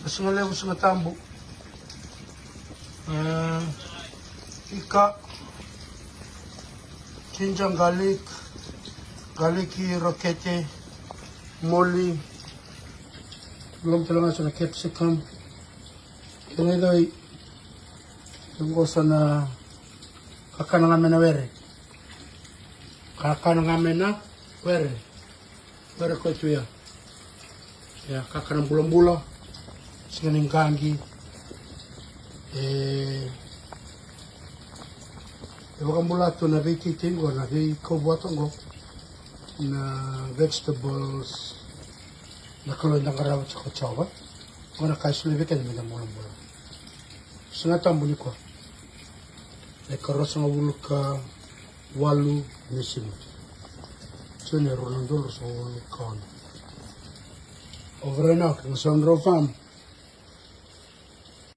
Masingalew sa matambo. Ika. Ginger garlic. Garlicky, rokete. Moli. Belum talaga sa capsicum. Kaya ito ay yung gusto na kakana namin na were. Kakana namin na were. Were ko ito ya. Ya, kakana bulang-bula. Singaning gangi. Iwakan bula ito na vititin ko na kaubuatan ko na vegetables na kaloy ng karawat sa kutsawa. Kung nakaisulibi ka namin ng bulang-bula. Sinatang buli ko. Ay karos nga ulo ka walu nisimo. So ni Rolando sa ulo ka. Over and out, ang Sandro Farm.